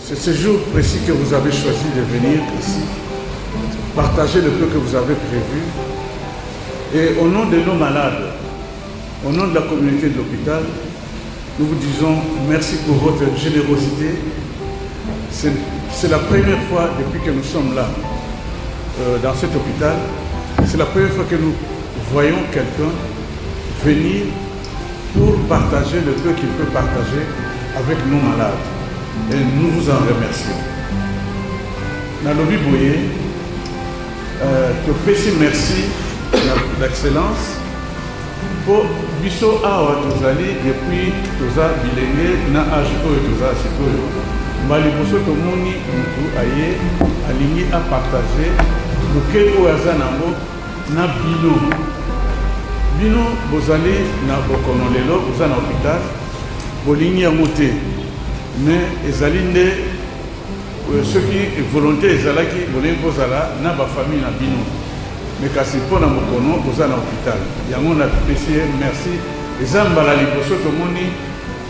C'est ce jour précis que vous avez choisi de venir ici, partager le peu que vous avez prévu. Et au nom de nos malades, au nom de la communauté de l'hôpital, nous vous disons merci pour votre générosité. C'est la première fois depuis que nous sommes là, dans cet hôpital, c'est la première fois que nous voyons quelqu'un venir pour partager le peu qu'il peut partager avec nos malades. Et nous vous en remercions. Nalobi Boye, te pèse merci d'excellence pour biso awa tozali depuis toza bilenge na âge oyo toza sikoyo mbali boso tomoni mutu aye alingi a partager moke oyo aza nango na bino bozali na bokono lelo boza na hôpital bolingi yango te mais ezali nde soki volonté ezalaki bolingi bozala na bafamille na bino mais kasi mpo na mokono boza na hôpital yango na pesi merci eza mbala liboso tomoni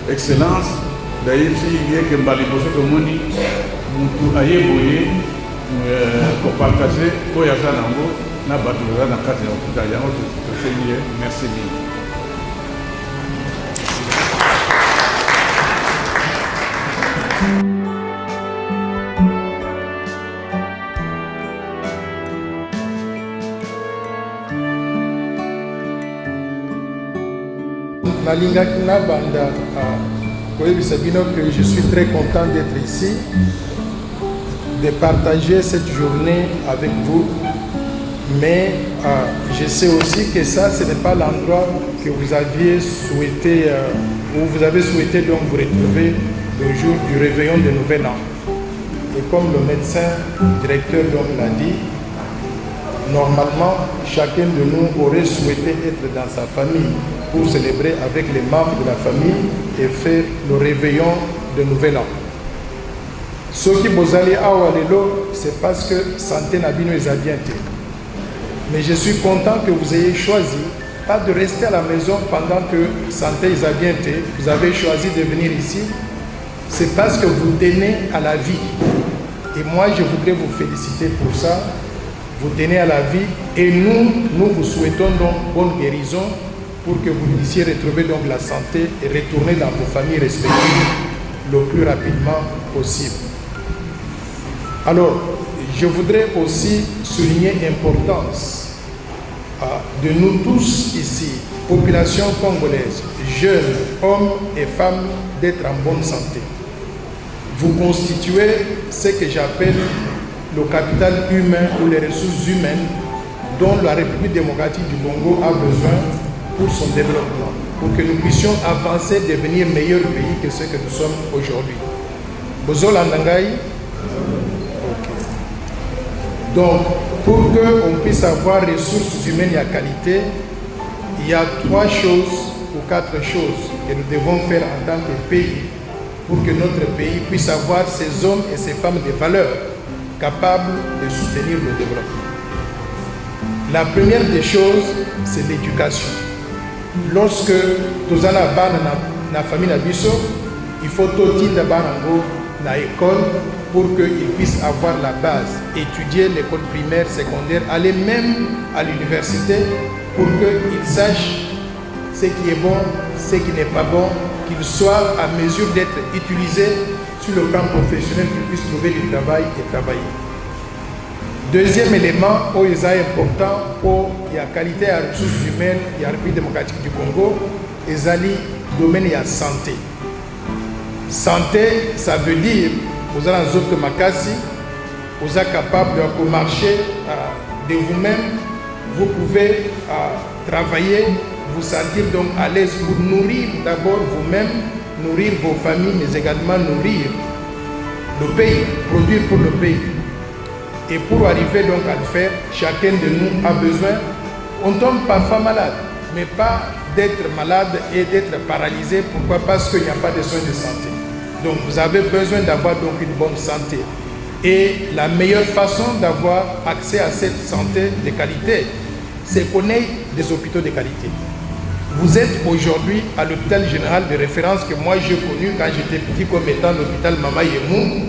excellence dayebisi yeke mbala liboso tomoni mutu aye boye kopartage oyo aza nango na bato baza na kati ya hôpital yango tosengi ye merci mingi. Nalingaki na banda koyebisa bino que je suis très content d'être ici, de partager cette journée avec vous, mais je sais aussi que ça ce n'est pas l'endroit que vous aviez souhaité, où vous avez souhaité donc vous retrouver le jour du réveillon de Nouvel An. Et comme le médecin directeur donc l'a dit, normalement chacun de nous aurait souhaité être dans sa famille pour célébrer avec les membres de la famille et faire le réveillon de Nouvel An. Ce qui bozali awa lelo, c'est parce que santé na bino eza bien te. Mais je suis content que vous ayez choisi pas de rester à la maison pendant que santé eza bien te. Vous avez choisi de venir ici. C'est parce que vous tenez à la vie. Et moi, je voudrais vous féliciter pour ça. Vous tenez à la vie et nous vous souhaitons donc bonne guérison pour que vous puissiez retrouver donc la santé et retourner dans vos familles respectives le plus rapidement possible. Alors, je voudrais aussi souligner l'importance de nous tous ici, population congolaise, jeunes, hommes et femmes, d'être en bonne santé. Vous constituez ce que j'appelle le capital humain ou les ressources humaines dont la République démocratique du Congo a besoin pour son développement, pour que nous puissions avancer, devenir meilleur pays que ce que nous sommes aujourd'hui. Bozol Andangaï. Donc, pour qu'on puisse avoir ressources humaines et à qualité, il y a 3 choses ou 4 choses que nous devons faire en tant que pays pour que notre pays puisse avoir ces hommes et ces femmes de valeur capables de soutenir le développement. La première des choses, c'est l'éducation. Lorsque nous allons dans la famille Nabiso, il faut tout d'abord dans l'école pour qu'ils puissent avoir la base, étudier l'école primaire, secondaire, aller même à l'université pour qu'ils sachent ce qui est bon, ce qui n'est pas bon, qu'ils soient à mesure d'être utilisés sur le plan professionnel, qu'ils puissent trouver du travail et travailler. Deuxième élément, qui est important pour la qualité de la ressources humaines et la République démocratique du Congo, c'est le domaine de la santé. Santé, ça veut dire que vous avez un makasi, vous êtes capable de marcher de vous-même, vous pouvez travailler, vous sentir donc à l'aise pour nourrir d'abord vous-même, nourrir vos familles, mais également nourrir le pays, produire pour le pays. Et pour arriver donc à le faire, chacun de nous a besoin, on tombe parfois malade, mais pas d'être malade et d'être paralysé. Pourquoi? Parce qu'il n'y a pas de soins de santé. Donc vous avez besoin d'avoir donc une bonne santé. Et la meilleure façon d'avoir accès à cette santé de qualité, c'est qu'on ait des hôpitaux de qualité. Vous êtes aujourd'hui à l'hôpital général de référence que moi j'ai connu quand j'étais petit comme étant l'hôpital Mama Yemou,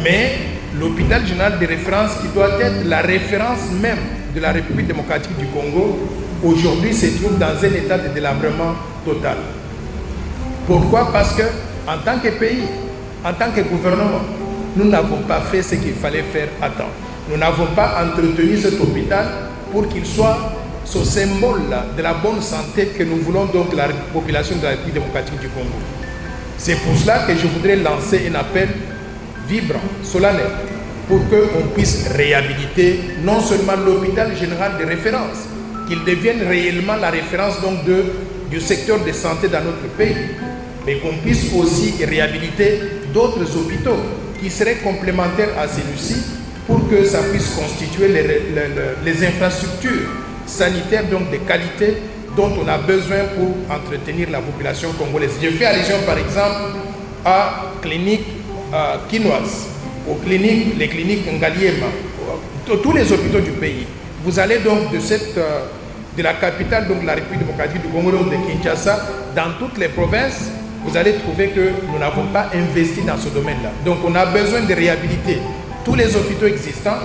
Mais l'hôpital général de référence, qui doit être la référence même de la République démocratique du Congo, aujourd'hui se trouve dans un état de délabrement total. Pourquoi? Parce que, en tant que pays, en tant que gouvernement, nous n'avons pas fait ce qu'il fallait faire à temps. Nous n'avons pas entretenu cet hôpital pour qu'il soit ce symbole de la bonne santé que nous voulons donc la population de la République démocratique du Congo. C'est pour cela que je voudrais lancer un appel vibrant, solennel, pour qu'on puisse réhabiliter non seulement l'hôpital général de référence, qu'il devienne réellement la référence donc du secteur de santé dans notre pays, mais qu'on puisse aussi réhabiliter d'autres hôpitaux qui seraient complémentaires à celui-ci pour que ça puisse constituer les infrastructures sanitaires donc de qualité dont on a besoin pour entretenir la population congolaise. Je fais allusion par exemple à clinique Kinoise, les cliniques Ngaliema, tous les hôpitaux du pays. Vous allez donc de la capitale, donc la République démocratique du Congo, donc de Kinshasa, dans toutes les provinces, vous allez trouver que nous n'avons pas investi dans ce domaine-là. Donc on a besoin de réhabiliter tous les hôpitaux existants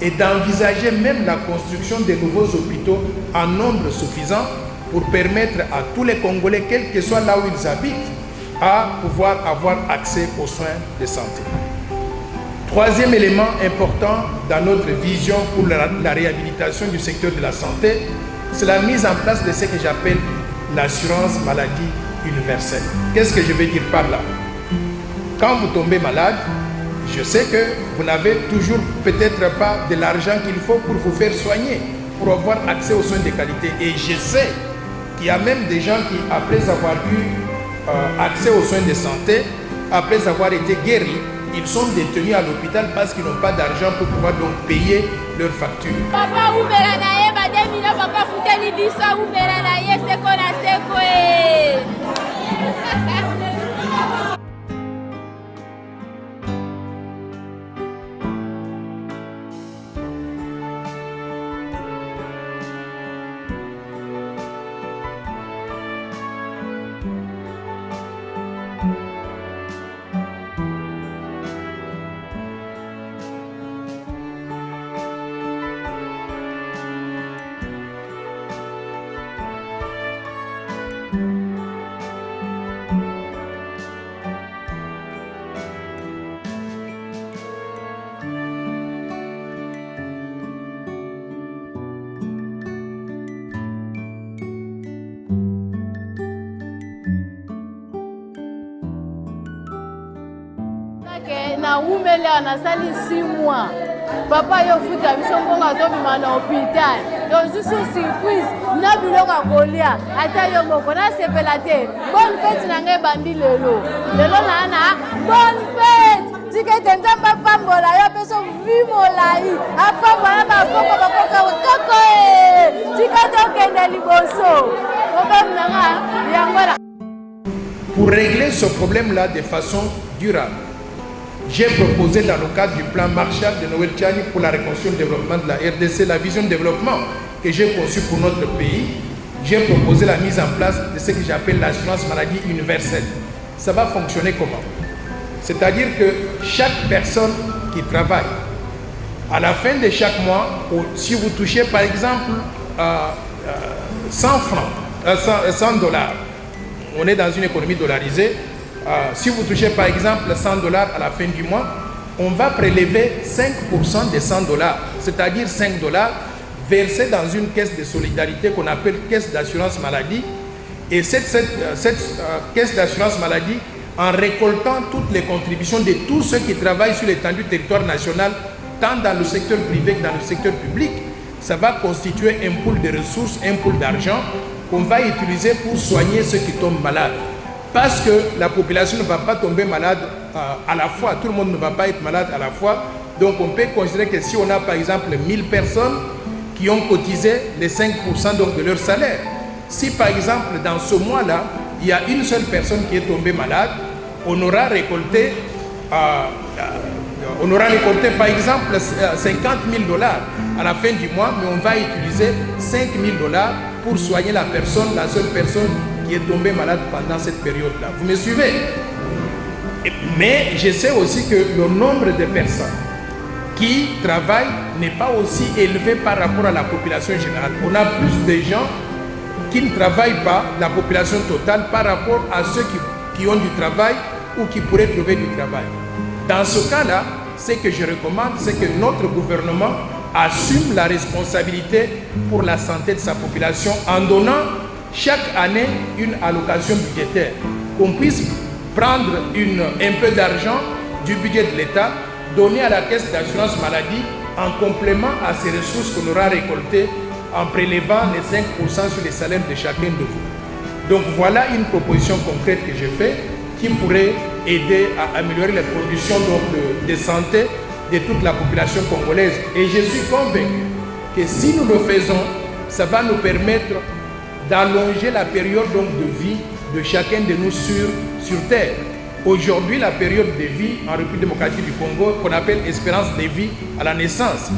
et d'envisager même la construction de nouveaux hôpitaux en nombre suffisant pour permettre à tous les Congolais, quel que soit là où ils habitent, à pouvoir avoir accès aux soins de santé. Troisième élément important dans notre vision pour la réhabilitation du secteur de la santé, c'est la mise en place de ce que j'appelle l'assurance maladie universelle. Qu'est-ce que je veux dire par là? Quand vous tombez malade, je sais que vous n'avez toujours peut-être pas de l'argent qu'il faut pour vous faire soigner, pour avoir accès aux soins de qualité. Et je sais qu'il y a même des gens qui, après avoir eu accès aux soins de santé, après avoir été guéris, ils sont détenus à l'hôpital parce qu'ils n'ont pas d'argent pour pouvoir donc payer leurs factures. Papa ouvera na ye ba 2 millions, papa futeli biso ouvera na ye seko na seko na umele anasali 6 mois. Papa yo futa biso mbongo tobima na hôpital. Donc juste surprise, na biloko kolia, ata yo moko na sepela te. Bonne fête na ngai bandi lelo. Lelo na bonne fête. Tikete nzamba pambola yo peso vimolai. Apambola ba poko koko Tikete okende liboso. Problème nanga yangola. Pour régler ce problème-là de façon durable, j'ai proposé dans le cadre du plan Marshall de Noël Tchani pour la reconstruction et le développement de la RDC, la vision de développement que j'ai conçue pour notre pays, j'ai proposé la mise en place de ce que j'appelle l'assurance maladie universelle. Ça va fonctionner comment? C'est-à-dire que chaque personne qui travaille, à la fin de chaque mois, si vous touchez par exemple 100 francs, 100 dollars, on est dans une économie dollarisée, si vous touchez par exemple 100 dollars à la fin du mois, on va prélever 5% des 100 dollars, c'est-à-dire 5 dollars versés dans une caisse de solidarité qu'on appelle caisse d'assurance maladie. Et cette caisse d'assurance maladie, en récoltant toutes les contributions de tous ceux qui travaillent sur l'étendue du territoire national, tant dans le secteur privé que dans le secteur public, ça va constituer un pool de ressources, un pool d'argent qu'on va utiliser pour soigner ceux qui tombent malades. Parce que la population ne va pas tomber malade à la fois, tout le monde ne va pas être malade à la fois. Donc on peut considérer que si on a par exemple 1000 personnes qui ont cotisé les 5% donc de leur salaire, si par exemple dans ce mois-là, il y a une seule personne qui est tombée malade, on aura récolté par exemple 50 000 dollars à la fin du mois, mais on va utiliser 5 000 dollars pour soigner la personne, la seule personne qui est tombée malade pendant cette période-là. Vous me suivez? Mais je sais aussi que le nombre de personnes qui travaillent n'est pas aussi élevé par rapport à la population générale. On a plus de gens qui ne travaillent pas, la population totale, par rapport à ceux qui ont du travail ou qui pourraient trouver du travail. Dans ce cas-là, ce que je recommande, c'est que notre gouvernement assume la responsabilité pour la santé de sa population en donnant chaque année une allocation budgétaire, qu'on puisse prendre un peu d'argent du budget de l'État, donner à la caisse d'assurance maladie en complément à ces ressources qu'on aura récoltées en prélevant les 5% sur les salaires de chacun de vous. Donc voilà une proposition concrète que j'ai faite qui pourrait aider à améliorer les conditions de santé de toute la population congolaise. Et je suis convaincu que si nous le faisons, ça va nous permettre d'allonger la période donc de vie de chacun de nous sur Terre. Aujourd'hui, la période de vie en République démocratique du Congo, qu'on appelle espérance de vie à la naissance,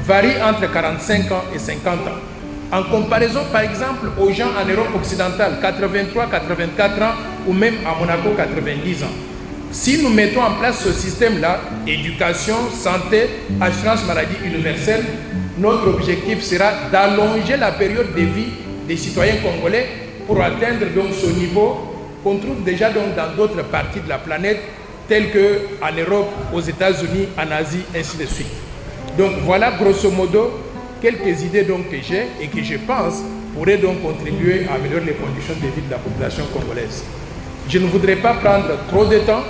varie entre 45 ans et 50 ans. En comparaison, par exemple, aux gens en Europe occidentale, 83, 84 ans, ou même à Monaco, 90 ans. Si nous mettons en place ce système-là, éducation, santé, assurance maladie universelle, notre objectif sera d'allonger la période de vie des citoyens congolais pour atteindre donc ce niveau qu'on trouve déjà donc dans d'autres parties de la planète, telles qu'en Europe, aux États-Unis, en Asie, ainsi de suite. Donc voilà grosso modo quelques idées donc que j'ai et que je pense pourraient donc contribuer à améliorer les conditions de vie de la population congolaise. Je ne voudrais pas prendre trop de temps.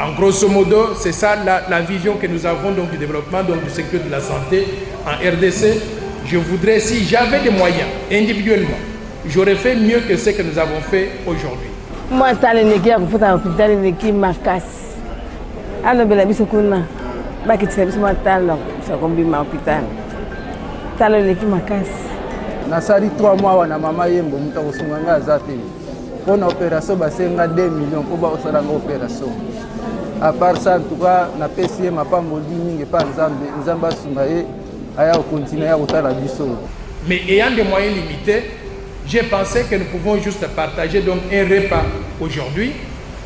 En grosso modo, c'est ça la vision que nous avons donc du développement donc, du secteur de la santé en RDC. Je voudrais, si j'avais des moyens individuellement, j'aurais fait mieux que ce que nous avons fait aujourd'hui. Moi, je suis à l'hôpital, je suis Marcas. Alors, je suis baki tsebiso matalo sakombi ma hôpital talo leki makasi nasali 3 mois wana mama yembo muta kosunga nga zapi pona opération basenga 2 millions ko ba osala nga opération à part ça en tout cas na PCM ma pa modi mingi pa nzamba sunga ye aya continuer à kotala biso. Mais ayant des moyens limités, j'ai pensé que nous pouvons juste partager donc un repas aujourd'hui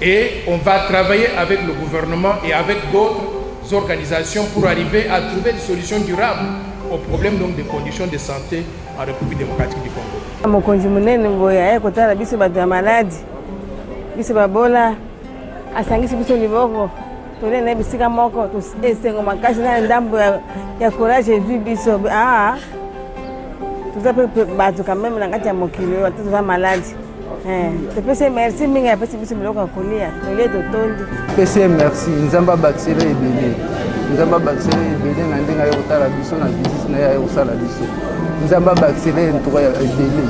et on va travailler avec le gouvernement et avec d'autres organisations pour arriver à trouver des solutions durables aux problèmes donc des conditions de santé en République démocratique du Congo. Mokonzi munene ngoya ya kotala biso bato ya maladi biso babola asangisi biso liboko tole na bisika moko to esengo makasi na ndambo ya courage vie biso tuzape bato quand même na ngati ya mokili wa tuza maladi tepese merci mingi ya pesi biso biloko ya kolia tole totondi pese merci nzamba bakisele ebele nzamba bakisele ebele na ndenge ya kotala biso na visite na ya kosala biso nzamba bakisele ntuka ya ebele